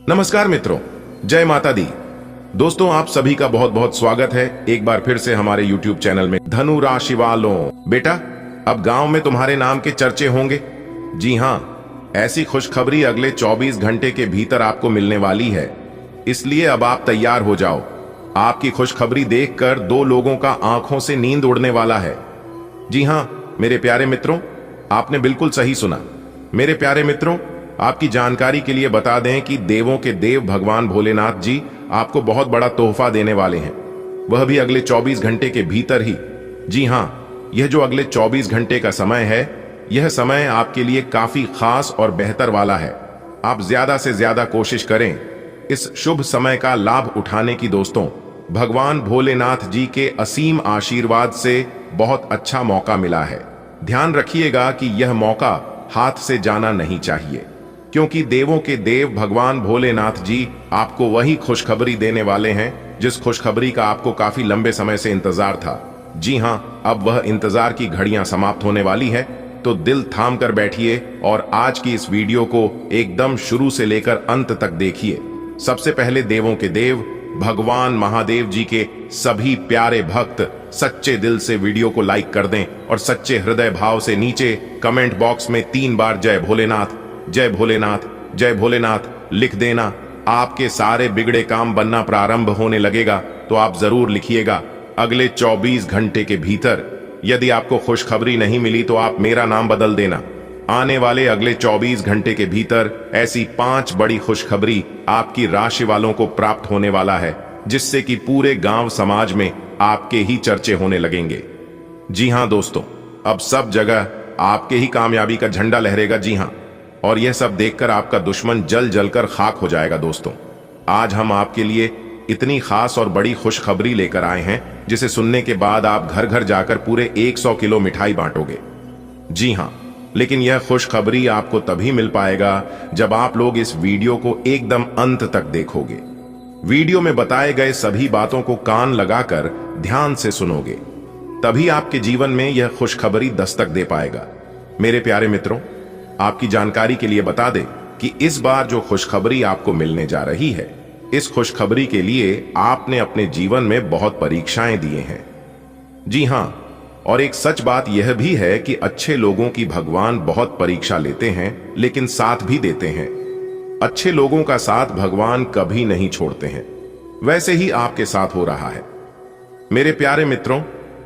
नमस्कार मित्रों, जय माता दी। दोस्तों, आप सभी का बहुत बहुत स्वागत है एक बार फिर से हमारे YouTube चैनल में। धनु राशि वालों, बेटा अब गांव में तुम्हारे नाम के चर्चे होंगे। जी हाँ, ऐसी खुशखबरी अगले 24 घंटे के भीतर आपको मिलने वाली है, इसलिए अब आप तैयार हो जाओ। आपकी खुशखबरी देखकर 2 लोगों का आंखों से नींद उड़ने वाला है। जी हाँ मेरे प्यारे मित्रों, आपने बिल्कुल सही सुना। मेरे प्यारे मित्रों, आपकी जानकारी के लिए बता दें कि देवों के देव भगवान भोलेनाथ जी आपको बहुत बड़ा तोहफा देने वाले हैं, वह भी अगले 24 घंटे के भीतर ही। जी हाँ, यह जो अगले 24 घंटे का समय है, यह समय आपके लिए काफी खास और बेहतर वाला है। आप ज्यादा से ज्यादा कोशिश करें इस शुभ समय का लाभ उठाने की। दोस्तों, भगवान भोलेनाथ जी के असीम आशीर्वाद से बहुत अच्छा मौका मिला है। ध्यान रखिएगा कि यह मौका हाथ से जाना नहीं चाहिए, क्योंकि देवों के देव भगवान भोलेनाथ जी आपको वही खुशखबरी देने वाले हैं जिस खुशखबरी का आपको काफी लंबे समय से इंतजार था। जी हाँ, अब वह इंतजार की घड़ियां समाप्त होने वाली है, तो दिल थाम कर बैठिए और आज की इस वीडियो को एकदम शुरू से लेकर अंत तक देखिए। सबसे पहले देवों के देव भगवान महादेव जी के सभी प्यारे भक्त सच्चे दिल से वीडियो को लाइक कर दें और सच्चे हृदय भाव से नीचे कमेंट बॉक्स में 3 बार जय भोलेनाथ, जय भोलेनाथ, जय भोलेनाथ लिख देना। आपके सारे बिगड़े काम बनना प्रारंभ होने लगेगा, तो आप जरूर लिखिएगा। अगले 24 घंटे के भीतर यदि आपको खुशखबरी नहीं मिली तो आप मेरा नाम बदल देना। आने वाले अगले 24 घंटे के भीतर ऐसी 5 बड़ी खुशखबरी आपकी राशि वालों को प्राप्त होने वाला है, जिससे कि पूरे गांव समाज में आपके ही चर्चे होने लगेंगे। जी हां दोस्तों, अब सब जगह आपके ही कामयाबी का झंडा लहरेगा। जी हां, और यह सब देखकर आपका दुश्मन जल जलकर खाक हो जाएगा। दोस्तों, आज हम आपके लिए इतनी खास और बड़ी खुशखबरी लेकर आए हैं, जिसे सुनने के बाद आप घर घर जाकर पूरे 100 किलो मिठाई बांटोगे। जी हां, लेकिन यह खुशखबरी आपको तभी मिल पाएगा जब आप लोग इस वीडियो को एकदम अंत तक देखोगे। वीडियो में बताए गए सभी बातों को कान लगाकर ध्यान से सुनोगे, तभी आपके जीवन में यह खुशखबरी दस्तक दे पाएगा। मेरे प्यारे मित्रों, आपकी जानकारी के लिए बता दें कि इस बार जो खुशखबरी आपको मिलने जा रही है, इस खुशखबरी के लिए आपने अपने जीवन में बहुत परीक्षाएं दिए हैं। जी हां, और एक सच बात यह भी है कि अच्छे लोगों की भगवान बहुत परीक्षा लेते हैं, लेकिन साथ भी देते हैं। अच्छे लोगों का साथ भगवान कभी नहीं छोड़ते हैं। वैसे ही आपके साथ हो रहा है। मेरे प्यारे मित्रों,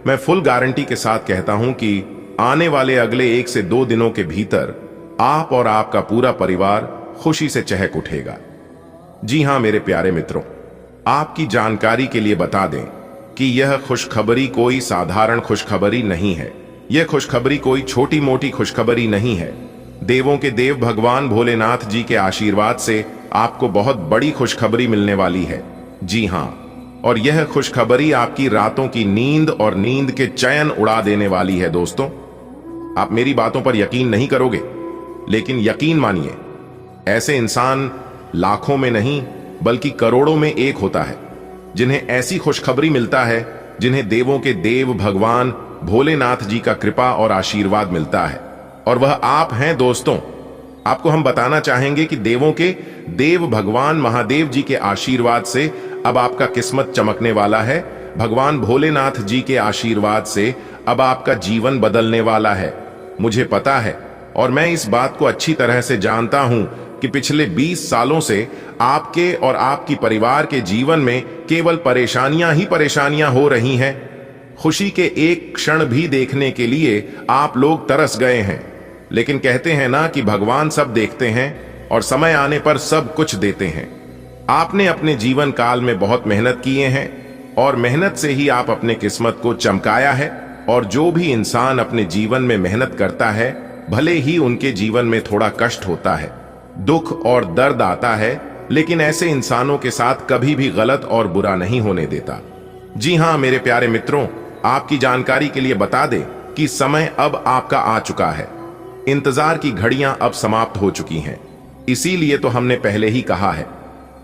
मैं फुल गारंटी के साथ कहता हूं कि आने वाले अगले 1 से 2 दिनों के भीतर आप और आपका पूरा परिवार खुशी से चहक उठेगा। जी हां मेरे प्यारे मित्रों, आपकी जानकारी के लिए बता दें कि यह खुशखबरी कोई साधारण खुशखबरी नहीं है। यह खुशखबरी कोई छोटी मोटी खुशखबरी नहीं है। देवों के देव भगवान भोलेनाथ जी के आशीर्वाद से आपको बहुत बड़ी खुशखबरी मिलने वाली है। जी हां, और यह खुशखबरी आपकी रातों की नींद और नींद के चैन उड़ा देने वाली है। दोस्तों, आप मेरी बातों पर यकीन नहीं करोगे, लेकिन यकीन मानिए, ऐसे इंसान लाखों में नहीं बल्कि करोड़ों में एक होता है जिन्हें ऐसी खुशखबरी मिलता है, जिन्हें देवों के देव भगवान भोलेनाथ जी का कृपा और आशीर्वाद मिलता है, और वह आप हैं। दोस्तों, आपको हम बताना चाहेंगे कि देवों के देव भगवान महादेव जी के आशीर्वाद से अब आपका किस्मत चमकने वाला है। भगवान भोलेनाथ जी के आशीर्वाद से अब आपका जीवन बदलने वाला है। मुझे पता है और मैं इस बात को अच्छी तरह से जानता हूं कि पिछले 20 सालों से आपके और आपकी परिवार के जीवन में केवल परेशानियां ही परेशानियां हो रही हैं। खुशी के एक क्षण भी देखने के लिए आप लोग तरस गए हैं, लेकिन कहते हैं ना कि भगवान सब देखते हैं और समय आने पर सब कुछ देते हैं। आपने अपने जीवन काल में बहुत मेहनत किए हैं और मेहनत से ही आप अपने किस्मत को चमकाया है। और जो भी इंसान अपने जीवन में मेहनत करता है, भले ही उनके जीवन में थोड़ा कष्ट होता है, दुख और दर्द आता है, लेकिन ऐसे इंसानों के साथ कभी भी गलत और बुरा नहीं होने देता। जी हां मेरे प्यारे मित्रों, आपकी जानकारी के लिए बता दें कि समय अब आपका आ चुका है। इंतजार की घड़ियां अब समाप्त हो चुकी हैं। इसीलिए तो हमने पहले ही कहा है,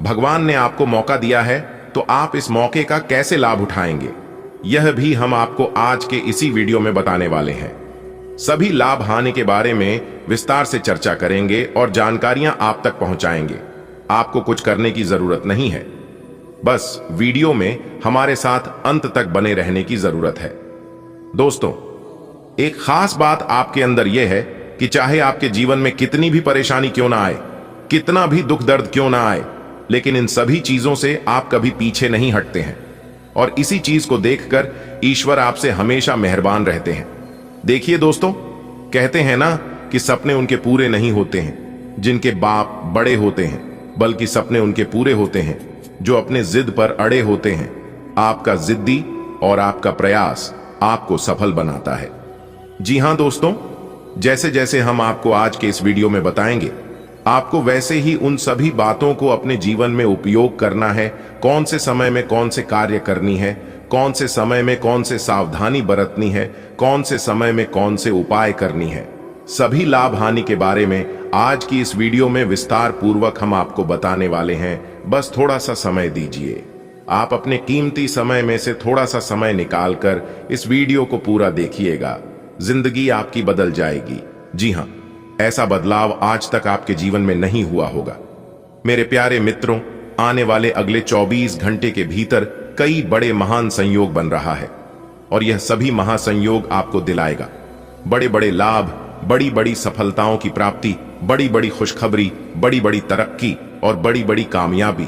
भगवान ने आपको मौका दिया है, तो आप इस मौके का कैसे लाभ उठाएंगे, यह भी हम आपको आज के इसी वीडियो में बताने वाले हैं। सभी लाभ हानि के बारे में विस्तार से चर्चा करेंगे और जानकारियां आप तक पहुंचाएंगे। आपको कुछ करने की जरूरत नहीं है, बस वीडियो में हमारे साथ अंत तक बने रहने की जरूरत है। दोस्तों, एक खास बात आपके अंदर यह है कि चाहे आपके जीवन में कितनी भी परेशानी क्यों ना आए, कितना भी दुख दर्द क्यों ना आए, लेकिन इन सभी चीजों से आप कभी पीछे नहीं हटते हैं और इसी चीज को देखकर ईश्वर आपसे हमेशा मेहरबान रहते हैं। देखिए दोस्तों, कहते हैं ना कि सपने उनके पूरे नहीं होते हैं जिनके बाप बड़े होते हैं, बल्कि सपने उनके पूरे होते हैं जो अपने जिद पर अड़े होते हैं। आपका जिद्दी और आपका प्रयास आपको सफल बनाता है। जी हां दोस्तों, जैसे जैसे हम आपको आज के इस वीडियो में बताएंगे, आपको वैसे ही उन सभी बातों को अपने जीवन में उपयोग करना है। कौन से समय में कौन से कार्य करनी है, कौन से समय में कौन से सावधानी बरतनी है, कौन से समय में कौन से उपाय करनी है, सभी लाभ हानि के बारे में आज की इस वीडियो में विस्तार पूर्वक हम आपको बताने वाले हैं। बस थोड़ा सा समय दीजिए। आप अपने कीमती समय में से थोड़ा सा समय निकालकर इस वीडियो को पूरा देखिएगा। जिंदगी आपकी बदल जाएगी। जी हां, ऐसा बदलाव आज तक आपके जीवन में नहीं हुआ होगा। मेरे प्यारे मित्रों, आने वाले अगले 24 घंटे के भीतर कई बड़े महान संयोग बन रहा है और यह सभी महासंयोग आपको दिलाएगा बड़े बड़े लाभ, बड़ी बड़ी सफलताओं की प्राप्ति, बड़ी बड़ी खुशखबरी, बड़ी बड़ी तरक्की और बड़ी बड़ी कामयाबी।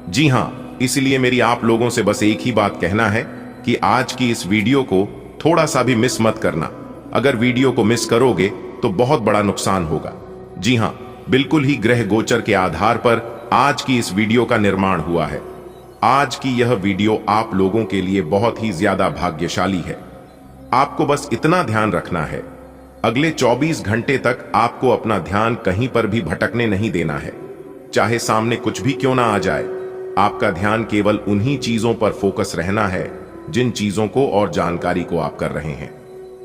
जी हां, इसलिए मेरी आप लोगों से बस एक ही बात कहना है कि आज की इस वीडियो को थोड़ा सा भी मिस मत करना। अगर वीडियो को मिस करोगे तो बहुत बड़ा नुकसान होगा। जी हां, बिल्कुल ही ग्रह गोचर के आधार पर आज की इस वीडियो का निर्माण हुआ है। आज की यह वीडियो आप लोगों के लिए बहुत ही ज्यादा भाग्यशाली है। आपको बस इतना ध्यान रखना है, अगले 24 घंटे तक आपको अपना ध्यान कहीं पर भी भटकने नहीं देना है। चाहे सामने कुछ भी क्यों ना आ जाए, आपका ध्यान केवल उन्हीं चीजों पर फोकस रहना है जिन चीजों को और जानकारी को आप कर रहे हैं।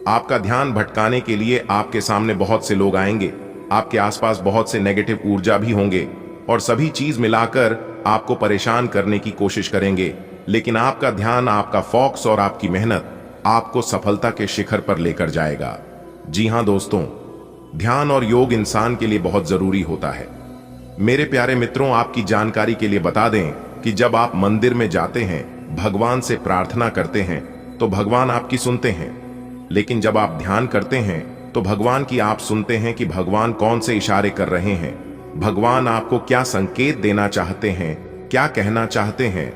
आपका ध्यान भटकाने के लिए आपके सामने बहुत से लोग आएंगे, आपके आसपास बहुत से नेगेटिव ऊर्जा भी होंगे और सभी चीज मिलाकर आपको परेशान करने की कोशिश करेंगे, लेकिन आपका ध्यान, आपका फोकस और आपकी मेहनत आपको सफलता के शिखर पर लेकर जाएगा। जी हां दोस्तों, ध्यान और योग इंसान के लिए बहुत जरूरी होता है। मेरे प्यारे मित्रों, आपकी जानकारी के लिए बता दें कि जब आप मंदिर में जाते हैं, भगवान से प्रार्थना करते हैं तो भगवान आपकी सुनते हैं, लेकिन जब आप ध्यान करते हैं तो भगवान की आप सुनते हैं कि भगवान कौन से इशारे कर रहे हैं, भगवान आपको क्या संकेत देना चाहते हैं, क्या कहना चाहते हैं।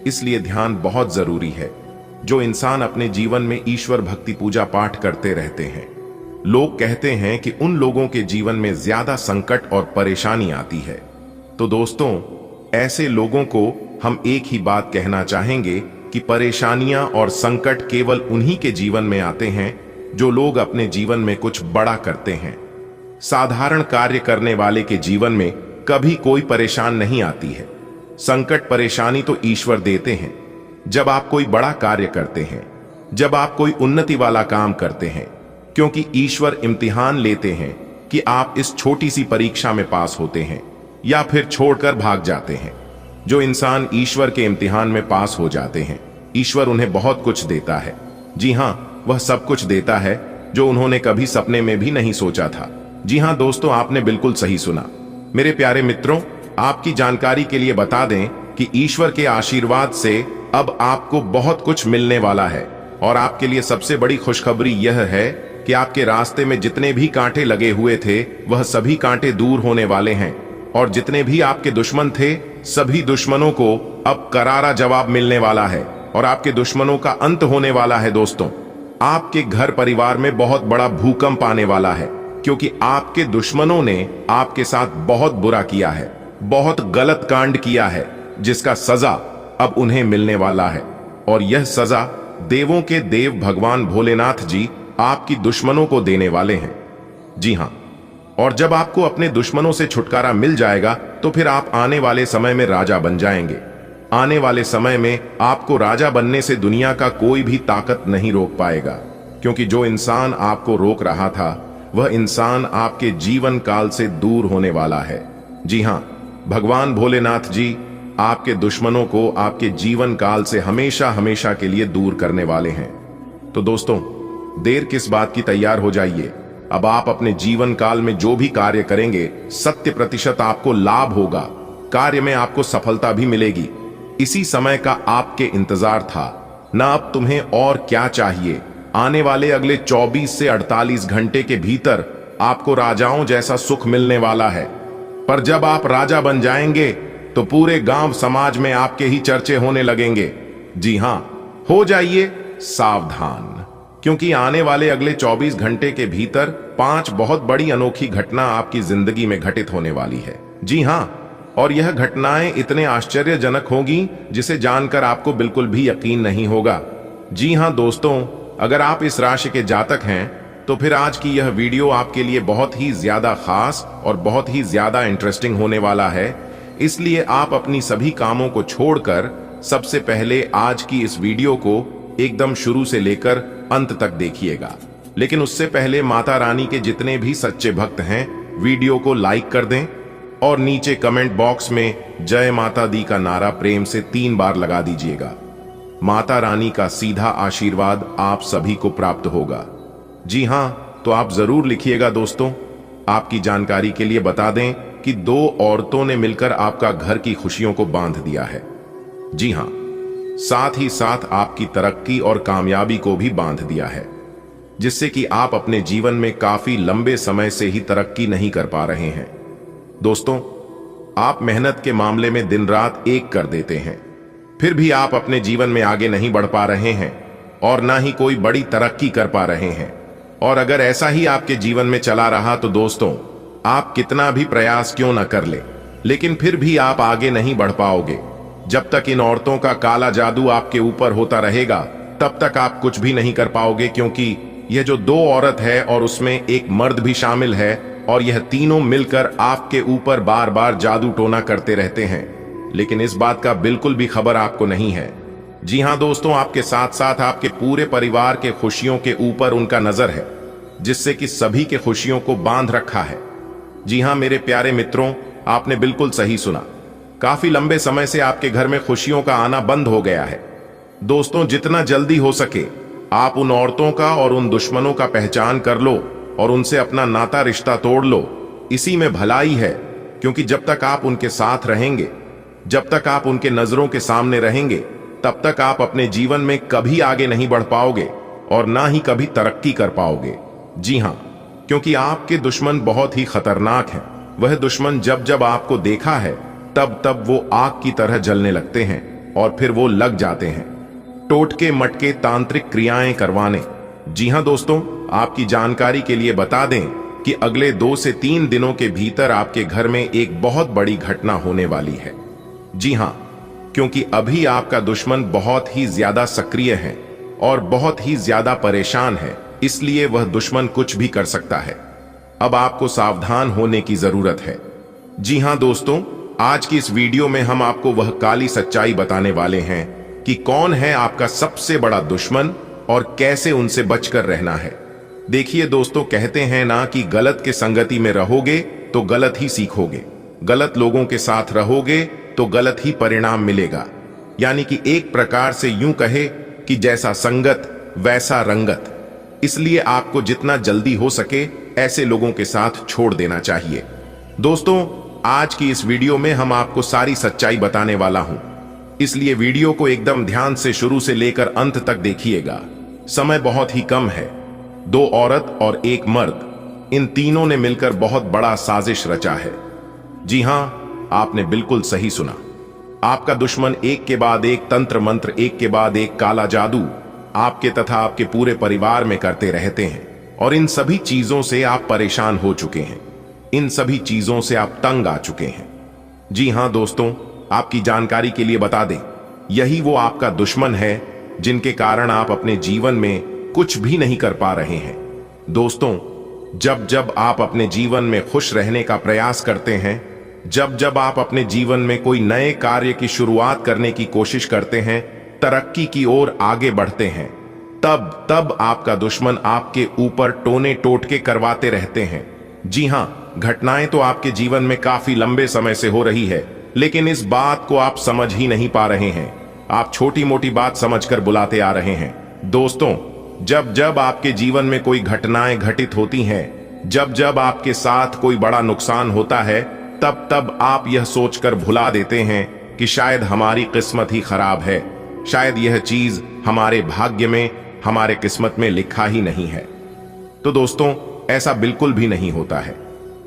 इसलिए ध्यान बहुत जरूरी है। जो इंसान अपने जीवन में ईश्वर भक्ति पूजा पाठ करते रहते हैं, लोग कहते हैं कि उन लोगों के जीवन में ज्यादा संकट और परेशानी आती है। तो दोस्तों, ऐसे लोगों को हम एक ही बात कहना चाहेंगे कि परेशानियां और संकट केवल उन्हीं के जीवन में आते हैं जो लोग अपने जीवन में कुछ बड़ा करते हैं। साधारण कार्य करने वाले के जीवन में कभी कोई परेशान नहीं आती है। संकट परेशानी तो ईश्वर देते हैं जब आप कोई बड़ा कार्य करते हैं, जब आप कोई उन्नति वाला काम करते हैं, क्योंकि ईश्वर इम्तिहान लेते हैं कि आप इस छोटी सी परीक्षा में पास होते हैं या फिर छोड़कर भाग जाते हैं। जो इंसान ईश्वर के इम्तिहान में पास हो जाते हैं, ईश्वर उन्हें बहुत कुछ देता है। जी हां, वह सब कुछ देता है जो उन्होंने कभी सपने में भी नहीं सोचा था। जी हां दोस्तों, आपने बिल्कुल सही सुना। मेरे प्यारे मित्रों, आपकी जानकारी के लिए बता दें कि ईश्वर के आशीर्वाद से अब आपको बहुत कुछ मिलने वाला है और आपके लिए सबसे बड़ी खुशखबरी यह है कि आपके रास्ते में जितने भी कांटे लगे हुए थे, वह सभी कांटे दूर होने वाले हैं और जितने भी आपके दुश्मन थे, सभी दुश्मनों को अब करारा जवाब मिलने वाला है और आपके दुश्मनों का अंत होने वाला है। दोस्तों, आपके घर परिवार में बहुत बड़ा भूकंप आने वाला है, क्योंकि आपके दुश्मनों ने आपके साथ बहुत बुरा किया है, बहुत गलत कांड किया है, जिसका सजा अब उन्हें मिलने वाला है। और यह सजा देवों के देव भगवान भोलेनाथ जी आपकी दुश्मनों को देने वाले हैं। जी हां, और जब आपको अपने दुश्मनों से छुटकारा मिल जाएगा तो फिर आप आने वाले समय में राजा बन जाएंगे। आने वाले समय में आपको राजा बनने से दुनिया का कोई भी ताकत नहीं रोक पाएगा, क्योंकि जो इंसान आपको रोक रहा था, वह इंसान आपके जीवन काल से दूर होने वाला है। जी हां, भगवान भोलेनाथ जी आपके दुश्मनों को आपके जीवन काल से हमेशा हमेशा के लिए दूर करने वाले हैं। तो दोस्तों, देर किस बात की, तैयार हो जाइए। अब आप अपने जीवन काल में जो भी कार्य करेंगे, 100% आपको लाभ होगा, कार्य में आपको सफलता भी मिलेगी। इसी समय का आपके इंतजार था। ना अब तुम्हें और क्या चाहिए। आने वाले अगले 24 से 48 घंटे के भीतर आपको राजाओं जैसा सुख मिलने वाला है। पर जब आप राजा बन जाएंगे तो पूरे गांव समाज में आपके ही चर्चे होने लगेंगे। जी हां, हो जाइए सावधान, क्योंकि आने वाले अगले 24 घंटे के भीतर 5 बहुत बड़ी अनोखी घटना आपकी जिंदगी में घटित होने वाली है। जी हां, और यह घटनाएं इतने आश्चर्यजनक होंगी जिसे जानकर आपको बिल्कुल भी यकीन नहीं होगा। जी हां दोस्तों, अगर आप इस राशि के जातक हैं तो फिर आज की यह वीडियो आपके लिए बहुत ही ज्यादा खास और बहुत ही ज्यादा इंटरेस्टिंग होने वाला है। इसलिए आप अपनी सभी कामों को छोड़कर सबसे पहले आज की इस वीडियो को एकदम शुरू से लेकर अंत तक देखिएगा। लेकिन उससे पहले माता रानी के जितने भी सच्चे भक्त हैं वीडियो को लाइक कर दें और नीचे कमेंट बॉक्स में जय माता दी का नारा प्रेम से 3 बार लगा दीजिएगा। माता रानी का सीधा आशीर्वाद आप सभी को प्राप्त होगा। जी हां, तो आप जरूर लिखिएगा दोस्तों। आपकी जानकारी के लिए बता दें कि 2 औरतों ने मिलकर आपका घर की खुशियों को बांध दिया है। जी हां, साथ ही साथ आपकी तरक्की और कामयाबी को भी बांध दिया है, जिससे कि आप अपने जीवन में काफी लंबे समय से ही तरक्की नहीं कर पा रहे हैं। दोस्तों, आप मेहनत के मामले में दिन रात एक कर देते हैं, फिर भी आप अपने जीवन में आगे नहीं बढ़ पा रहे हैं और ना ही कोई बड़ी तरक्की कर पा रहे हैं। और अगर ऐसा ही आपके जीवन में चला रहा तो दोस्तों, आप कितना भी प्रयास क्यों न कर ले, लेकिन फिर भी आप आगे नहीं बढ़ पाओगे। जब तक इन औरतों का काला जादू आपके ऊपर होता रहेगा तब तक आप कुछ भी नहीं कर पाओगे, क्योंकि यह जो 2 औरत है और उसमें एक मर्द भी शामिल है और यह तीनों मिलकर आपके ऊपर बार बार जादू टोना करते रहते हैं, लेकिन इस बात का बिल्कुल भी खबर आपको नहीं है। जी हां दोस्तों, आपके साथ साथ आपके पूरे परिवार के खुशियों के ऊपर उनका नजर है, जिससे कि सभी के खुशियों को बांध रखा है। जी हां मेरे प्यारे मित्रों, आपने बिल्कुल सही सुना। काफी लंबे समय से आपके घर में खुशियों का आना बंद हो गया है। दोस्तों, जितना जल्दी हो सके आप उन औरतों का और उन दुश्मनों का पहचान कर लो और उनसे अपना नाता रिश्ता तोड़ लो। इसी में भलाई है, क्योंकि जब तक आप उनके साथ रहेंगे, जब तक आप उनके नजरों के सामने रहेंगे, तब तक आप अपने जीवन में कभी आगे नहीं बढ़ पाओगे और ना ही कभी तरक्की कर पाओगे। जी हां, क्योंकि आपके दुश्मन बहुत ही खतरनाक हैं। वह दुश्मन जब जब आपको देखा है तब तब वो आग की तरह जलने लगते हैं और फिर वो लग जाते हैं टोटके मटके तांत्रिक क्रियाएं करवाने। जी हां दोस्तों, आपकी जानकारी के लिए बता दें कि अगले 2 से 3 दिनों के भीतर आपके घर में एक बहुत बड़ी घटना होने वाली है। जी हां, क्योंकि अभी आपका दुश्मन बहुत ही ज्यादा सक्रिय है और बहुत ही ज्यादा परेशान है, इसलिए वह दुश्मन कुछ भी कर सकता है। अब आपको सावधान होने की जरूरत है। जी हां दोस्तों, आज की इस वीडियो में हम आपको वह काली सच्चाई बताने वाले हैं कि कौन है आपका सबसे बड़ा दुश्मन और कैसे उनसे बचकर रहना है। देखिए दोस्तों, कहते हैं ना कि गलत के संगति में रहोगे तो गलत ही सीखोगे, गलत लोगों के साथ रहोगे तो गलत ही परिणाम मिलेगा। यानी कि एक प्रकार से यूं कहे कि जैसा संगत वैसा रंगत। इसलिए आपको जितना जल्दी हो सके ऐसे लोगों के साथ छोड़ देना चाहिए। दोस्तों, आज की इस वीडियो में हम आपको सारी सच्चाई बताने वाला हूं, इसलिए वीडियो को एकदम ध्यान से शुरू से लेकर अंत तक देखिएगा। समय बहुत ही कम है। 2 औरत और 1 मर्द, इन तीनों ने मिलकर बहुत बड़ा साजिश रचा है। जी हां, आपने बिल्कुल सही सुना। आपका दुश्मन एक के बाद एक तंत्र मंत्र, एक के बाद एक काला जादू आपके तथा आपके पूरे परिवार में करते रहते हैं और इन सभी चीजों से आप परेशान हो चुके हैं। इन सभी चीजों से आप तंग आ चुके हैं। जी हां दोस्तों, आपकी जानकारी के लिए बता दें, यही वो आपका दुश्मन है जिनके कारण आप अपने जीवन में कुछ भी नहीं कर पा रहे हैं। दोस्तों, जब जब आप अपने जीवन में खुश रहने का प्रयास करते हैं, जब जब आप अपने जीवन में कोई नए कार्य की शुरुआत करने की कोशिश करते हैं, तरक्की की ओर आगे बढ़ते हैं, तब तब आपका दुश्मन आपके ऊपर टोने टोटके करवाते रहते हैं। जी हां, घटनाएं तो आपके जीवन में काफी लंबे समय से हो रही है, लेकिन इस बात को आप समझ ही नहीं पा रहे हैं। आप छोटी मोटी बात समझकर बुलाते आ रहे हैं। दोस्तों, जब जब आपके जीवन में कोई घटनाएं घटित होती हैं, जब जब आपके साथ कोई बड़ा नुकसान होता है, तब आप यह सोचकर भुला देते हैं कि शायद हमारी किस्मत ही खराब है, शायद यह चीज हमारे भाग्य में, हमारे किस्मत में लिखा ही नहीं है। तो दोस्तों, ऐसा बिल्कुल भी नहीं होता है।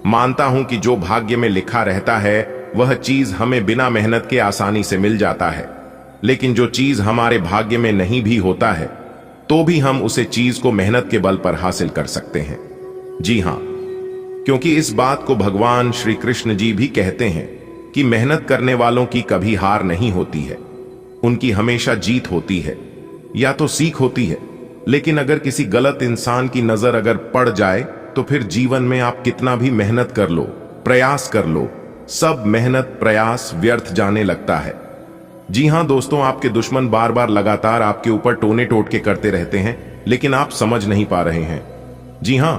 मानता हूं कि जो भाग्य में लिखा रहता है वह चीज हमें बिना मेहनत के आसानी से मिल जाता है, लेकिन जो चीज हमारे भाग्य में नहीं भी होता है तो भी हम उसे चीज को मेहनत के बल पर हासिल कर सकते हैं। जी हां, क्योंकि इस बात को भगवान श्री कृष्ण जी भी कहते हैं कि मेहनत करने वालों की कभी हार नहीं होती है, उनकी हमेशा जीत होती है या तो सीख होती है। लेकिन अगर किसी गलत इंसान की नजर अगर पड़ जाए तो फिर जीवन में आप कितना भी मेहनत कर लो, प्रयास कर लो, सब मेहनत प्रयास व्यर्थ जाने लगता है। जी हां दोस्तों, आपके दुश्मन बार बार लगातार आपके ऊपर टोने टोटके करते रहते हैं, लेकिन आप समझ नहीं पा रहे हैं। जी हां,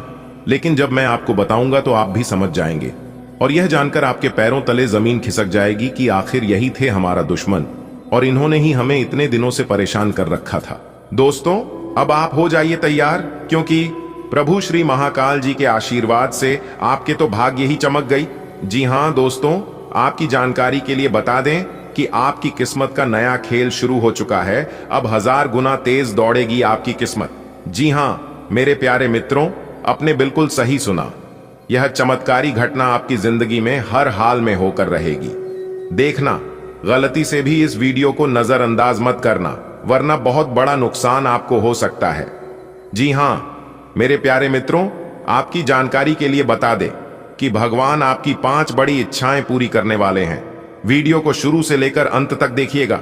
लेकिन जब मैं आपको बताऊंगा तो आप भी समझ जाएंगे और यह जानकर आपके पैरों तले जमीन खिसक जाएगी कि आखिर यही थे हमारा दुश्मन और इन्होंने ही हमें इतने दिनों से परेशान कर रखा था। दोस्तों, अब आप हो जाइए तैयार, क्योंकि प्रभु श्री महाकाल जी के आशीर्वाद से आपके तो भाग्य ही चमक गई। जी हां दोस्तों, आपकी जानकारी के लिए बता दें कि आपकी किस्मत का नया खेल शुरू हो चुका है। अब 1000 गुना तेज दौड़ेगी आपकी किस्मत। जी हां मेरे प्यारे मित्रों, आपने बिल्कुल सही सुना। यह चमत्कारी घटना आपकी जिंदगी में हर हाल में होकर रहेगी। देखना, गलती से भी इस वीडियो को नजरअंदाज मत करना, वरना बहुत बड़ा नुकसान आपको हो सकता है। जी हां मेरे प्यारे मित्रों, आपकी जानकारी के लिए बता दें कि भगवान आपकी 5 बड़ी इच्छाएं पूरी करने वाले हैं। वीडियो को शुरू से लेकर अंत तक देखिएगा।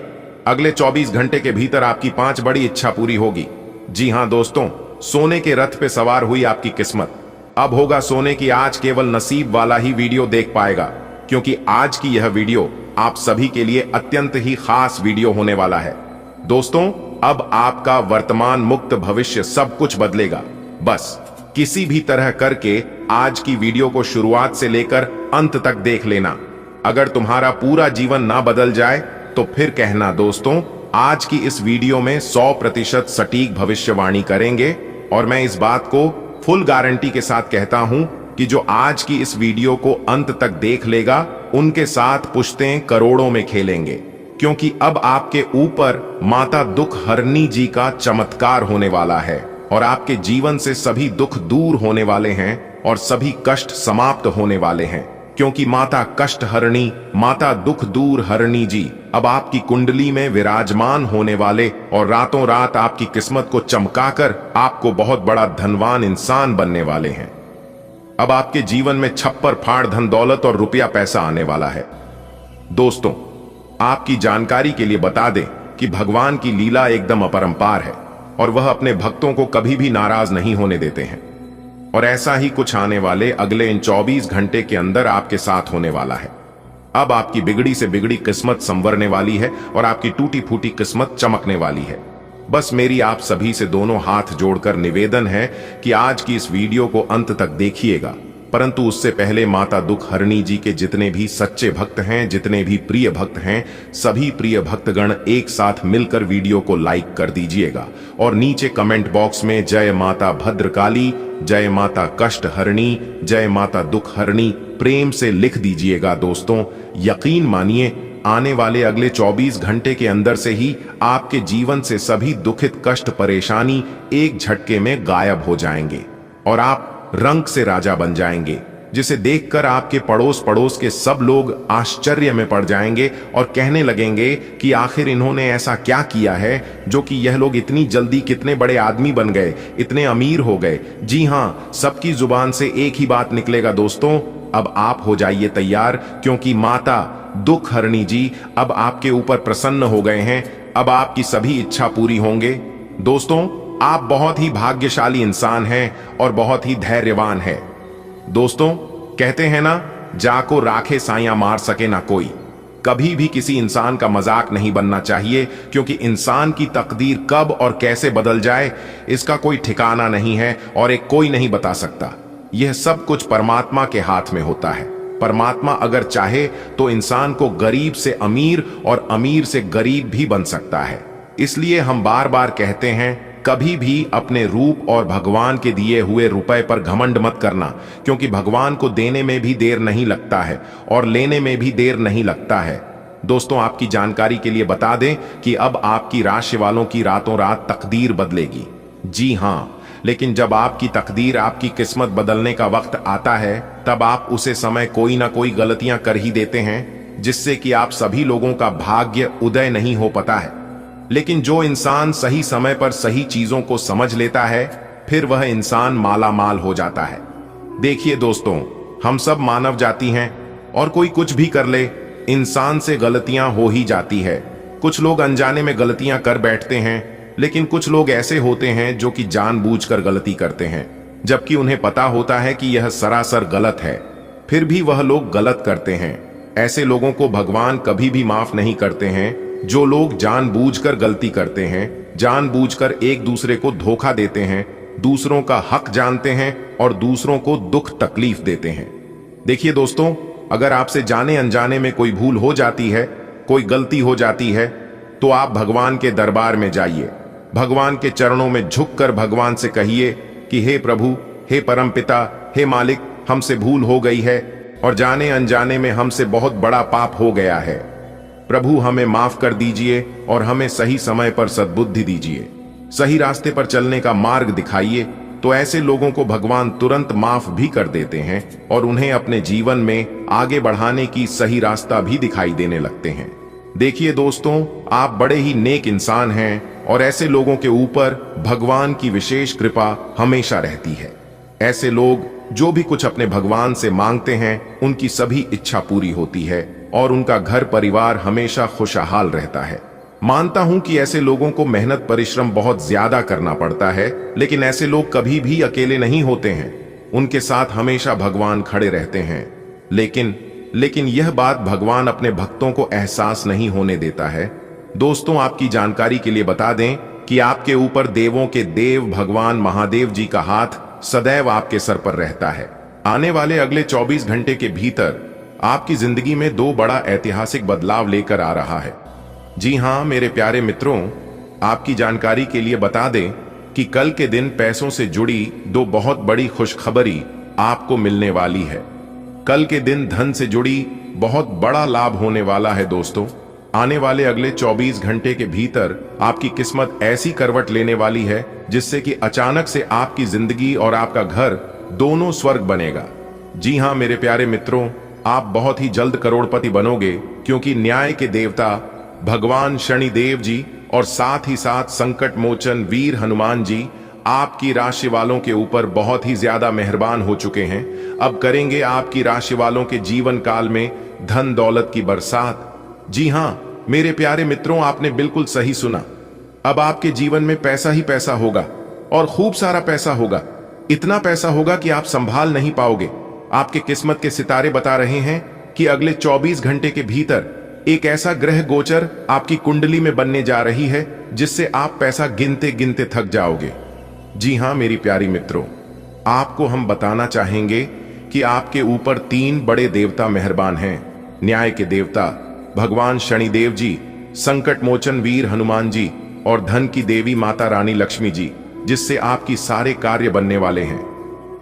अगले 24 घंटे के भीतर आपकी 5 बड़ी इच्छा पूरी होगी। जी हां दोस्तों, सोने के रथ पे सवार हुई आपकी किस्मत। अब होगा सोने की आज केवल नसीब वाला ही वीडियो देख पाएगा, क्योंकि आज की यह वीडियो आप सभी के लिए अत्यंत ही खास वीडियो होने वाला है। दोस्तों, अब आपका वर्तमान मुक्त भविष्य सब कुछ बदलेगा। बस किसी भी तरह करके आज की वीडियो को शुरुआत से लेकर अंत तक देख लेना। अगर तुम्हारा पूरा जीवन ना बदल जाए तो फिर कहना। दोस्तों, आज की इस वीडियो में 100% सटीक भविष्यवाणी करेंगे और मैं इस बात को फुल गारंटी के साथ कहता हूं कि जो आज की इस वीडियो को अंत तक देख लेगा उनके साथ पुश्तें करोड़ों में खेलेंगे, क्योंकि अब आपके ऊपर माता दुख हरनी जी का चमत्कार होने वाला है और आपके जीवन से सभी दुख दूर होने वाले हैं और सभी कष्ट समाप्त होने वाले हैं, क्योंकि माता कष्ट हरणी, माता दुख दूर हरणी जी अब आपकी कुंडली में विराजमान होने वाले और रातों रात आपकी किस्मत को चमकाकर आपको बहुत बड़ा धनवान इंसान बनने वाले हैं। अब आपके जीवन में छप्पर फाड़ धन दौलत और रुपया पैसा आने वाला है। दोस्तों, आपकी जानकारी के लिए बता दें कि भगवान की लीला एकदम अपरंपार है और वह अपने भक्तों को कभी भी नाराज नहीं होने देते हैं। और ऐसा ही कुछ आने वाले अगले इन 24 घंटे के अंदर आपके साथ होने वाला है। अब आपकी बिगड़ी से बिगड़ी किस्मत संवरने वाली है और आपकी टूटी फूटी किस्मत चमकने वाली है। बस मेरी आप सभी से दोनों हाथ जोड़कर निवेदन है कि आज की इस वीडियो को अंत तक देखिएगा, परंतु उससे पहले माता दुख हरणी जी के जितने भी सच्चे भक्त हैं, जितने भी प्रिय भक्त हैं, सभी प्रिय भक्तगण एक साथ मिलकर वीडियो को लाइक कर दीजिएगा और नीचे कमेंट बॉक्स में जय माता भद्रकाली, जय माता कष्ट हरणी, जय माता दुख हरणी प्रेम से लिख दीजिएगा। दोस्तों, यकीन मानिए, आने वाले अगले 24 घंटे के अंदर से ही आपके जीवन से सभी दुखित कष्ट परेशानी एक झटके में गायब हो जाएंगे और आप रंग से राजा बन जाएंगे, जिसे देखकर आपके पड़ोस पड़ोस के सब लोग आश्चर्य में पड़ जाएंगे और कहने लगेंगे कि आखिर इन्होंने ऐसा क्या किया है जो कि यह लोग इतनी जल्दी कितने बड़े आदमी बन गए, इतने अमीर हो गए। जी हां, सबकी जुबान से एक ही बात निकलेगा। दोस्तों, अब आप हो जाइए तैयार, क्योंकि माता दुख हरणी जी अब आपके ऊपर प्रसन्न हो गए हैं। अब आपकी सभी इच्छा पूरी होंगे। दोस्तों, आप बहुत ही भाग्यशाली इंसान हैं और बहुत ही धैर्यवान हैं। दोस्तों, कहते हैं ना, जाको राखे साया मार सके ना कोई। कभी भी किसी इंसान का मजाक नहीं बनना चाहिए, क्योंकि इंसान की तकदीर कब और कैसे बदल जाए इसका कोई ठिकाना नहीं है और एक कोई नहीं बता सकता। यह सब कुछ परमात्मा के हाथ में होता है। परमात्मा अगर चाहे तो इंसान को गरीब से अमीर और अमीर से गरीब भी बन सकता है। इसलिए हम बार बार कहते हैं कभी भी अपने रूप और भगवान के दिए हुए रुपए पर घमंड मत करना, क्योंकि भगवान को देने में भी देर नहीं लगता है और लेने में भी देर नहीं लगता है। दोस्तों, आपकी जानकारी के लिए बता दें कि अब आपकी राशि वालों की रातों रात तकदीर बदलेगी। जी हां, लेकिन जब आपकी तकदीर, आपकी किस्मत बदलने का वक्त आता है, तब आप उसे समय कोई ना कोई गलतियां कर ही देते हैं, जिससे कि आप सभी लोगों का भाग्य उदय नहीं हो पाता है। लेकिन जो इंसान सही समय पर सही चीजों को समझ लेता है, फिर वह इंसान माला माल हो जाता है। देखिए दोस्तों, हम सब मानव जाति हैं और कोई कुछ भी कर ले, इंसान से गलतियां हो ही जाती है। कुछ लोग अनजाने में गलतियां कर बैठते हैं, लेकिन कुछ लोग ऐसे होते हैं जो कि जानबूझकर गलती करते हैं, जबकि उन्हें पता होता है कि यह सरासर गलत है, फिर भी वह लोग गलत करते हैं। ऐसे लोगों को भगवान कभी भी माफ नहीं करते हैं। जो लोग जानबूझकर गलती करते हैं, जानबूझकर एक दूसरे को धोखा देते हैं, दूसरों का हक जानते हैं और दूसरों को दुख तकलीफ देते हैं। देखिए दोस्तों, अगर आपसे जाने अनजाने में कोई भूल हो जाती है, कोई गलती हो जाती है, तो आप भगवान के दरबार में जाइए, भगवान के चरणों में झुककर भगवान से कहिए कि हे प्रभु, हे परमपिता, हे मालिक, हमसे भूल हो गई है और जाने अनजाने में हमसे बहुत बड़ा पाप हो गया है। प्रभु, हमें माफ कर दीजिए और हमें सही समय पर सद्बुद्धि दीजिए, सही रास्ते पर चलने का मार्ग दिखाइए। तो ऐसे लोगों को भगवान तुरंत माफ भी कर देते हैं और उन्हें अपने जीवन में आगे बढ़ाने की सही रास्ता भी दिखाई देने लगते हैं। देखिए दोस्तों, आप बड़े ही नेक इंसान हैं और ऐसे लोगों के ऊपर भगवान की विशेष कृपा हमेशा रहती है। ऐसे लोग जो भी कुछ अपने भगवान से मांगते हैं, उनकी सभी इच्छा पूरी होती है और उनका घर परिवार हमेशा खुशहाल रहता है। मानता हूं कि ऐसे लोगों को मेहनत परिश्रम बहुत ज्यादा करना पड़ता है, लेकिन ऐसे लोग कभी भी अकेले नहीं होते हैं। उनके साथ हमेशा भगवान खड़े रहते हैं। लेकिन यह बात भगवान अपने भक्तों को एहसास नहीं होने देता है। दोस्तों, आपकी जानकारी के लिए बता दें कि आपके ऊपर देवों के देव भगवान महादेव जी का हाथ सदैव आपके सर पर रहता है। आने वाले अगले 24 घंटे के भीतर आपकी जिंदगी में 2 बड़ा ऐतिहासिक बदलाव लेकर आ रहा है। जी हां मेरे प्यारे मित्रों, आपकी जानकारी के लिए बता दें कि कल के दिन पैसों से जुड़ी 2 बहुत बड़ी खुशखबरी आपको मिलने वाली है। कल के दिन धन से जुड़ी बहुत बड़ा लाभ होने वाला है। दोस्तों, आने वाले अगले 24 घंटे के भीतर आपकी किस्मत ऐसी करवट लेने वाली है, जिससे कि अचानक से आपकी जिंदगी और आपका घर दोनों स्वर्ग बनेगा। जी हां मेरे प्यारे मित्रों, आप बहुत ही जल्द करोड़पति बनोगे, क्योंकि न्याय के देवता भगवान शनिदेव जी और साथ ही साथ संकट मोचन वीर हनुमान जी आपकी राशि वालों के ऊपर बहुत ही ज्यादा मेहरबान हो चुके हैं। अब करेंगे आपकी राशि वालों के जीवन काल में धन दौलत की बरसात। जी हां मेरे प्यारे मित्रों, आपने बिल्कुल सही सुना। अब आपके जीवन में पैसा ही पैसा होगा और खूब सारा पैसा होगा। इतना पैसा होगा कि आप संभाल नहीं पाओगे। आपके किस्मत के सितारे बता रहे हैं कि अगले 24 घंटे के भीतर एक ऐसा ग्रह गोचर आपकी कुंडली में बनने जा रही है, जिससे आप पैसा गिनते गिनते थक जाओगे। जी हां मेरी प्यारी मित्रों, आपको हम बताना चाहेंगे कि आपके ऊपर 3 बड़े देवता मेहरबान हैं। न्याय के देवता भगवान शनिदेव जी, संकट मोचन वीर हनुमान जी और धन की देवी माता रानी लक्ष्मी जी, जिससे आपकी सारे कार्य बनने वाले हैं।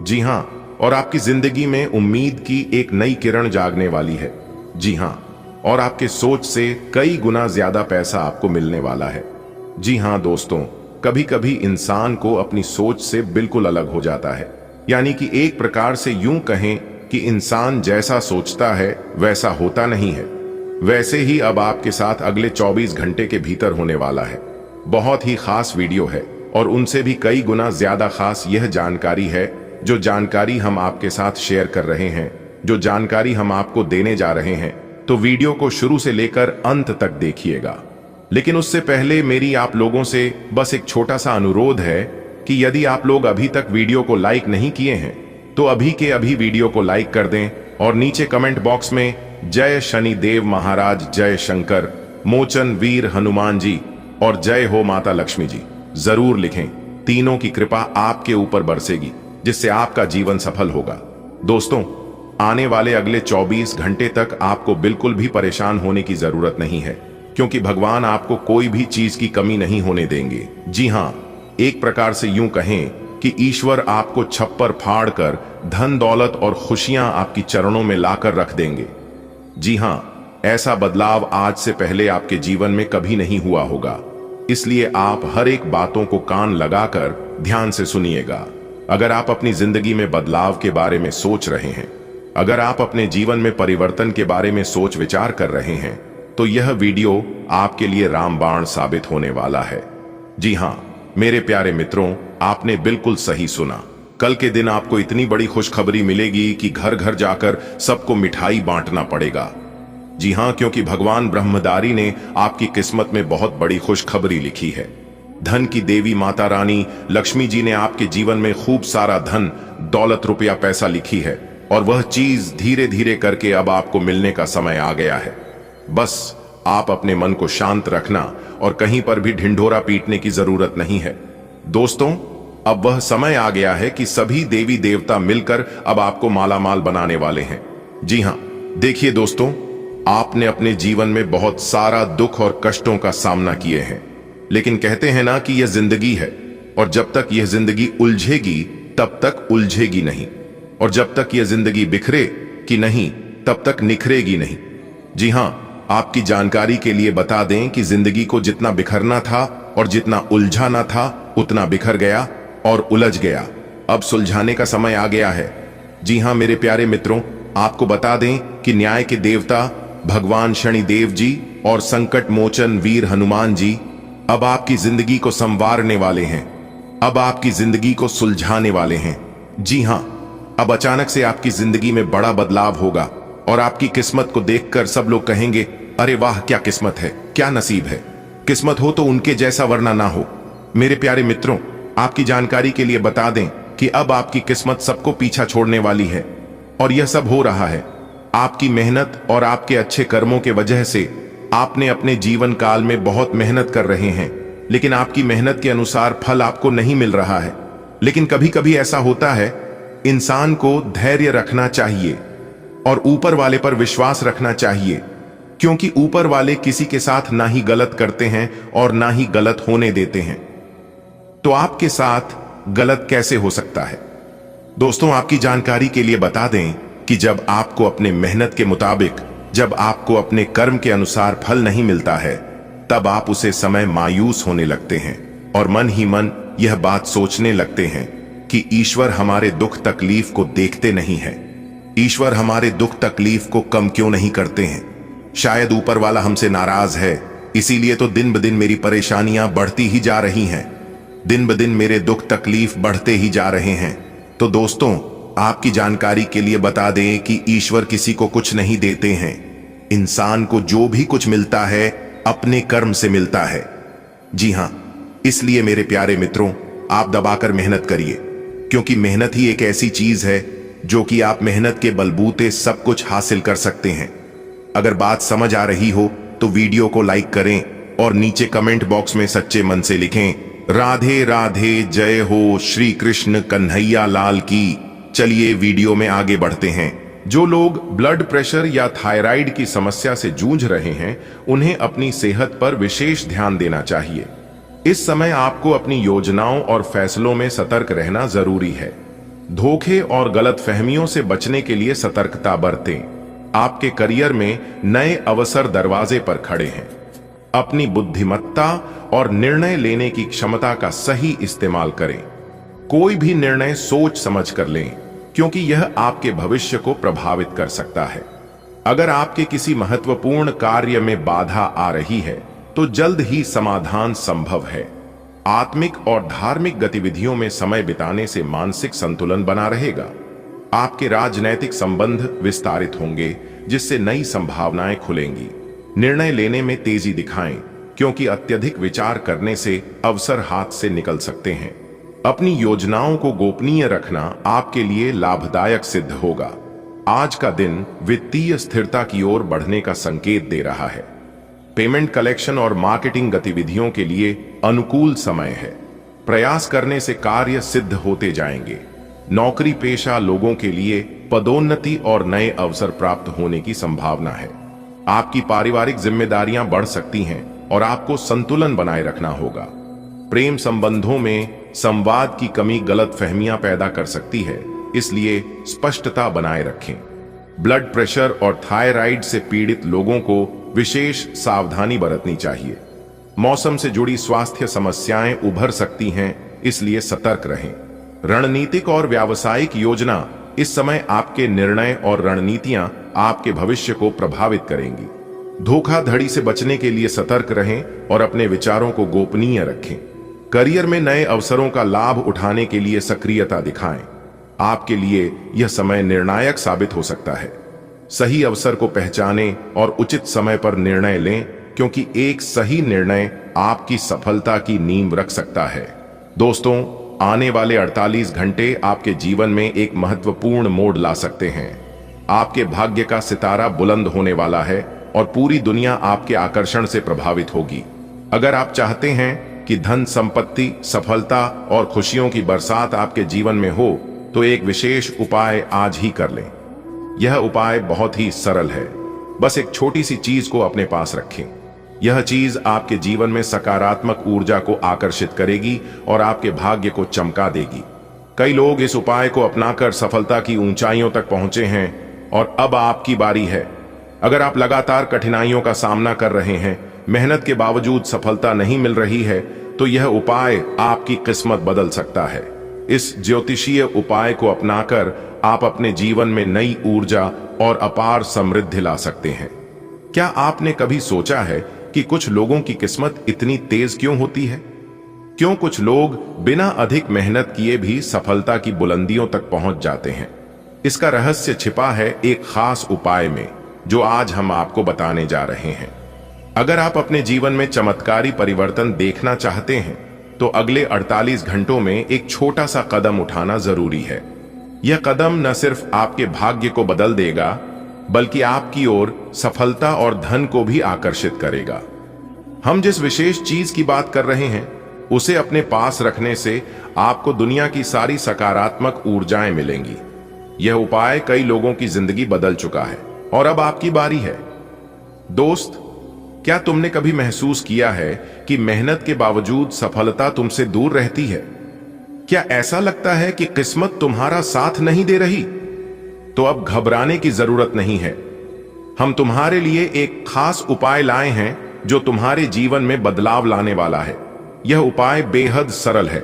जी हां, और आपकी जिंदगी में उम्मीद की एक नई किरण जागने वाली है। जी हां, और आपके सोच से कई गुना ज्यादा पैसा आपको मिलने वाला है। जी हां दोस्तों, कभी कभी इंसान को अपनी सोच से बिल्कुल अलग हो जाता है। यानी कि एक प्रकार से यूं कहें कि इंसान जैसा सोचता है वैसा होता नहीं है। वैसे ही अब आपके साथ अगले 24 घंटे के भीतर होने वाला है। बहुत ही खास वीडियो है और उनसे भी कई गुना ज्यादा खास यह जानकारी है, जो जानकारी हम आपके साथ शेयर कर रहे हैं, जो जानकारी हम आपको देने जा रहे हैं। तो वीडियो को शुरू से लेकर अंत तक देखिएगा। लेकिन उससे पहले मेरी आप लोगों से बस एक छोटा सा अनुरोध है कि यदि आप लोग अभी तक वीडियो को लाइक नहीं किए हैं, तो अभी के अभी वीडियो को लाइक कर दें और नीचे कमेंट बॉक्स में जय शनि देव महाराज, जय शंकर मोचन वीर हनुमान जी और जय हो माता लक्ष्मी जी जरूर लिखें। तीनों की कृपा आपके ऊपर बरसेगी, जिससे आपका जीवन सफल होगा। दोस्तों, आने वाले अगले 24 घंटे तक आपको बिल्कुल भी परेशान होने की जरूरत नहीं है, क्योंकि भगवान आपको कोई भी चीज की कमी नहीं होने देंगे। जी हां, एक प्रकार से यूं कहें कि ईश्वर आपको छप्पर फाड़ कर धन दौलत और खुशियां आपकी चरणों में लाकर रख देंगे। जी हां, ऐसा बदलाव आज से पहले आपके जीवन में कभी नहीं हुआ होगा। इसलिए आप हर एक बातों को कान लगाकर ध्यान से सुनिएगा। अगर आप अपनी जिंदगी में बदलाव के बारे में सोच रहे हैं, अगर आप अपने जीवन में परिवर्तन के बारे में सोच विचार कर रहे हैं, तो यह वीडियो आपके लिए रामबाण साबित होने वाला है। जी हां मेरे प्यारे मित्रों, आपने बिल्कुल सही सुना। कल के दिन आपको इतनी बड़ी खुशखबरी मिलेगी कि घर घर जाकर सबको मिठाई बांटना पड़ेगा। जी हां, क्योंकि भगवान ब्रह्मदारी ने आपकी किस्मत में बहुत बड़ी खुशखबरी लिखी है। धन की देवी माता रानी लक्ष्मी जी ने आपके जीवन में खूब सारा धन दौलत रुपया पैसा लिखी है, और वह चीज धीरे धीरे करके अब आपको मिलने का समय आ गया है। बस आप अपने मन को शांत रखना और कहीं पर भी ढिंढोरा पीटने की जरूरत नहीं है। दोस्तों, अब वह समय आ गया है कि सभी देवी देवता मिलकर अब आपको मालामाल बनाने वाले हैं। जी हां, देखिए दोस्तों, आपने अपने जीवन में बहुत सारा दुख और कष्टों का सामना किए हैं, लेकिन कहते हैं ना कि यह जिंदगी है, और जब तक यह जिंदगी उलझेगी तब तक उलझेगी नहीं, और जब तक यह जिंदगी बिखरे कि नहीं तब तक निखरेगी नहीं। जी हां, आपकी जानकारी के लिए बता दें कि जिंदगी को जितना बिखरना था और जितना उलझाना था उतना बिखर गया और उलझ गया। अब सुलझाने का समय आ गया है। जी हां मेरे प्यारे मित्रों, आपको बता दें कि न्याय के देवता भगवान शनिदेव जी और संकट मोचन वीर हनुमान जी अब आपकी जिंदगी को संवारने वाले हैं, अब आपकी जिंदगी को सुलझाने वाले हैं। जी हां, अब अचानक से आपकी जिंदगी में बड़ा बदलाव होगा और आपकी किस्मत को देखकर सब लोग कहेंगे, अरे वाह क्या किस्मत है, क्या नसीब है। किस्मत हो तो उनके जैसा वरना ना हो। मेरे प्यारे मित्रों, आपकी जानकारी के लिए बता दें कि अब आपकी किस्मत सबको पीछा छोड़ने वाली है, और यह सब हो रहा है आपकी मेहनत और आपके अच्छे कर्मों के वजह से। आपने अपने जीवन काल में बहुत मेहनत कर रहे हैं, लेकिन आपकी मेहनत के अनुसार फल आपको नहीं मिल रहा है। लेकिन कभी कभी ऐसा होता है, इंसान को धैर्य रखना चाहिए और ऊपर वाले पर विश्वास रखना चाहिए, क्योंकि ऊपर वाले किसी के साथ ना ही गलत करते हैं और ना ही गलत होने देते हैं। तो आपके साथ गलत कैसे हो सकता है? दोस्तों, आपकी जानकारी के लिए बता दें कि जब आपको अपने मेहनत के मुताबिक, जब आपको अपने कर्म के अनुसार फल नहीं मिलता है, तब आप उसे समय मायूस होने लगते हैं और मन ही मन यह बात सोचने लगते हैं कि ईश्वर हमारे दुख तकलीफ को देखते नहीं है, ईश्वर हमारे दुख तकलीफ को कम क्यों नहीं करते हैं। शायद ऊपर वाला हमसे नाराज है, इसीलिए तो दिन ब दिन मेरी परेशानियां बढ़ती ही जा रही हैं, दिन ब दिन मेरे दुख तकलीफ बढ़ते ही जा रहे हैं। तो दोस्तों, आपकी जानकारी के लिए बता दें कि ईश्वर किसी को कुछ नहीं देते हैं। इंसान को जो भी कुछ मिलता है अपने कर्म से मिलता है। जी हां, इसलिए मेरे प्यारे मित्रों, आप दबाकर मेहनत करिए, क्योंकि मेहनत ही एक ऐसी चीज है जो कि आप मेहनत के बलबूते सब कुछ हासिल कर सकते हैं। अगर बात समझ आ रही हो तो वीडियो को लाइक करें और नीचे कमेंट बॉक्स में सच्चे मन से लिखें, राधे राधे, जय हो श्री कृष्ण कन्हैया लाल की। चलिए वीडियो में आगे बढ़ते हैं। जो लोग ब्लड प्रेशर या थायराइड की समस्या से जूझ रहे हैं, उन्हें अपनी सेहत पर विशेष ध्यान देना चाहिए। इस समय आपको अपनी योजनाओं और फैसलों में सतर्क रहना जरूरी है। धोखे और गलतफहमियों से बचने के लिए सतर्कता बरतें। आपके करियर में नए अवसर दरवाजे पर खड़े हैं। अपनी बुद्धिमत्ता और निर्णय लेने की क्षमता का सही इस्तेमाल करें। कोई भी निर्णय सोच समझ कर लें, क्योंकि यह आपके भविष्य को प्रभावित कर सकता है। अगर आपके किसी महत्वपूर्ण कार्य में बाधा आ रही है तो जल्द ही समाधान संभव है। आत्मिक और धार्मिक गतिविधियों में समय बिताने से मानसिक संतुलन बना रहेगा। आपके राजनैतिक संबंध विस्तारित होंगे, जिससे नई संभावनाएं खुलेंगी। निर्णय लेने में तेजी दिखाएं, क्योंकि अत्यधिक विचार करने से अवसर हाथ से निकल सकते हैं। अपनी योजनाओं को गोपनीय रखना आपके लिए लाभदायक सिद्ध होगा। आज का दिन वित्तीय स्थिरता की ओर बढ़ने का संकेत दे रहा है। पेमेंट कलेक्शन और मार्केटिंग गतिविधियों के लिए अनुकूल समय है। प्रयास करने से कार्य सिद्ध होते जाएंगे। नौकरी पेशा लोगों के लिए पदोन्नति और नए अवसर प्राप्त होने की संभावना है। आपकी पारिवारिक जिम्मेदारियां बढ़ सकती हैं और आपको संतुलन बनाए रखना होगा। प्रेम संबंधों में संवाद की कमी गलतफहमियां पैदा कर सकती है, इसलिए स्पष्टता बनाए रखें। ब्लड प्रेशर और थायराइड से पीड़ित लोगों को विशेष सावधानी बरतनी चाहिए। मौसम से जुड़ी स्वास्थ्य समस्याएं उभर सकती हैं, इसलिए सतर्क रहें। रणनीतिक और व्यावसायिक योजना इस समय आपके निर्णय और रणनीतियां आपके भविष्य को प्रभावित करेंगी। धोखाधड़ी से बचने के लिए सतर्क रहें और अपने विचारों को गोपनीय रखें। करियर में नए अवसरों का लाभ उठाने के लिए सक्रियता दिखाएं। आपके लिए यह समय निर्णायक साबित हो सकता है। सही अवसर को पहचानें और उचित समय पर निर्णय लें, क्योंकि एक सही निर्णय आपकी सफलता की नींव रख सकता है। दोस्तों, आने वाले 48 घंटे आपके जीवन में एक महत्वपूर्ण मोड़ ला सकते हैं। आपके भाग्य का सितारा बुलंद होने वाला है और पूरी दुनिया आपके आकर्षण से प्रभावित होगी। अगर आप चाहते हैं कि धन, संपत्ति, सफलता और खुशियों की बरसात आपके जीवन में हो, तो एक विशेष उपाय आज ही कर लें। यह उपाय बहुत ही सरल है। बस एक छोटी सी चीज को अपने पास रखें। यह चीज आपके जीवन में सकारात्मक ऊर्जा को आकर्षित करेगी और आपके भाग्य को चमका देगी। कई लोग इस उपाय को अपनाकर सफलता की ऊंचाइयों तक पहुंचे हैं और अब आपकी बारी है। अगर आप लगातार कठिनाइयों का सामना कर रहे हैं, मेहनत के बावजूद सफलता नहीं मिल रही है, तो यह उपाय आपकी किस्मत बदल सकता है। इस ज्योतिषीय उपाय को अपनाकर आप अपने जीवन में नई ऊर्जा और अपार समृद्धि ला सकते हैं। क्या आपने कभी सोचा है कि कुछ लोगों की किस्मत इतनी तेज क्यों होती है? क्यों कुछ लोग बिना अधिक मेहनत किए भी सफलता की बुलंदियों तक पहुंच जाते हैं? इसका रहस्य छिपा है एक खास उपाय में, जो आज हम आपको बताने जा रहे हैं। अगर आप अपने जीवन में चमत्कारी परिवर्तन देखना चाहते हैं, तो अगले 48 घंटों में एक छोटा सा कदम उठाना जरूरी है। यह कदम न सिर्फ आपके भाग्य को बदल देगा, बल्कि आपकी ओर सफलता और धन को भी आकर्षित करेगा। हम जिस विशेष चीज की बात कर रहे हैं, उसे अपने पास रखने से आपको दुनिया की सारी सकारात्मक ऊर्जाएं मिलेंगी। यह उपाय कई लोगों की जिंदगी बदल चुका है और अब आपकी बारी है। दोस्त, क्या तुमने कभी महसूस किया है कि मेहनत के बावजूद सफलता तुमसे दूर रहती है? क्या ऐसा लगता है कि किस्मत तुम्हारा साथ नहीं दे रही? तो अब घबराने की जरूरत नहीं है। हम तुम्हारे लिए एक खास उपाय लाए हैं जो तुम्हारे जीवन में बदलाव लाने वाला है। यह उपाय बेहद सरल है।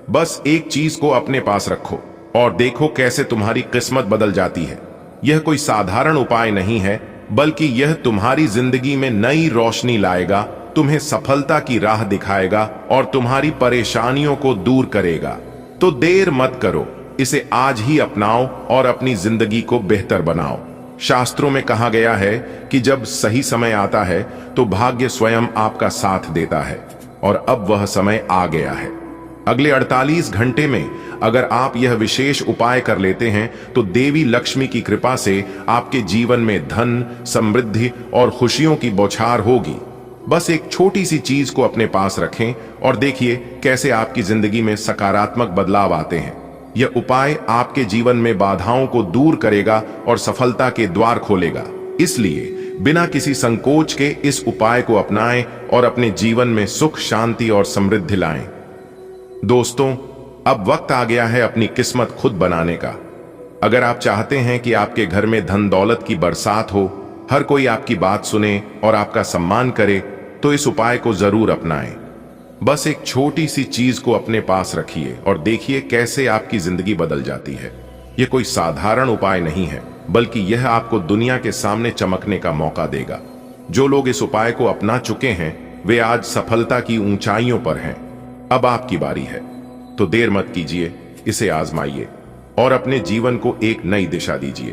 बस एक चीज को अपने पास रखो और देखो कैसे तुम्हारी किस्मत बदल जाती है। यह कोई साधारण उपाय नहीं है, बल्कि यह तुम्हारी जिंदगी में नई रोशनी लाएगा, तुम्हें सफलता की राह दिखाएगा और तुम्हारी परेशानियों को दूर करेगा। तो देर मत करो, इसे आज ही अपनाओ और अपनी जिंदगी को बेहतर बनाओ। शास्त्रों में कहा गया है कि जब सही समय आता है तो भाग्य स्वयं आपका साथ देता है, और अब वह समय आ गया है। अगले 48 घंटे में अगर आप यह विशेष उपाय कर लेते हैं, तो देवी लक्ष्मी की कृपा से आपके जीवन में धन, समृद्धि और खुशियों की बौछार होगी। बस एक छोटी सी चीज को अपने पास रखें और देखिए कैसे आपकी जिंदगी में सकारात्मक बदलाव आते हैं। यह उपाय आपके जीवन में बाधाओं को दूर करेगा और सफलता के द्वार खोलेगा। इसलिए बिना किसी संकोच के इस उपाय को अपनाएं और अपने जीवन में सुख, शांति और समृद्धि लाएं। दोस्तों, अब वक्त आ गया है अपनी किस्मत खुद बनाने का। अगर आप चाहते हैं कि आपके घर में धन दौलत की बरसात हो, हर कोई आपकी बात सुने और आपका सम्मान करे, तो इस उपाय को जरूर अपनाएं। बस एक छोटी सी चीज को अपने पास रखिए और देखिए कैसे आपकी जिंदगी बदल जाती है। यह कोई साधारण उपाय नहीं है, बल्कि यह आपको दुनिया के सामने चमकने का मौका देगा। जो लोग इस उपाय को अपना चुके हैं, वे आज सफलता की ऊंचाइयों पर हैं। अब आपकी बारी है, तो देर मत कीजिए, इसे आजमाइए और अपने जीवन को एक नई दिशा दीजिए।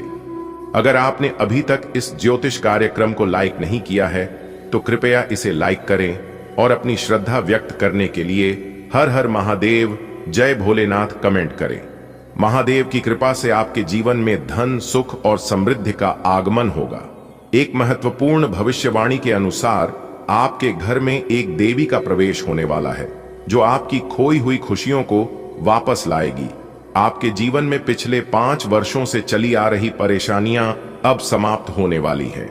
अगर आपने अभी तक इस ज्योतिष कार्यक्रम को लाइक नहीं किया है, तो कृपया इसे लाइक करें और अपनी श्रद्धा व्यक्त करने के लिए हर हर महादेव, जय भोलेनाथ कमेंट करें। महादेव की कृपा से आपके जीवन में धन, सुख और समृद्धि का आगमन होगा। एक महत्वपूर्ण भविष्यवाणी के अनुसार आपके घर में एक देवी का प्रवेश होने वाला है, जो आपकी खोई हुई खुशियों को वापस लाएगी। आपके जीवन में पिछले 5 वर्षों से चली आ रही परेशानियां अब समाप्त होने वाली हैं।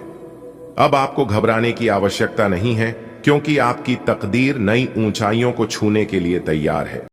अब आपको घबराने की आवश्यकता नहीं है, क्योंकि आपकी तकदीर नई ऊंचाइयों को छूने के लिए तैयार है।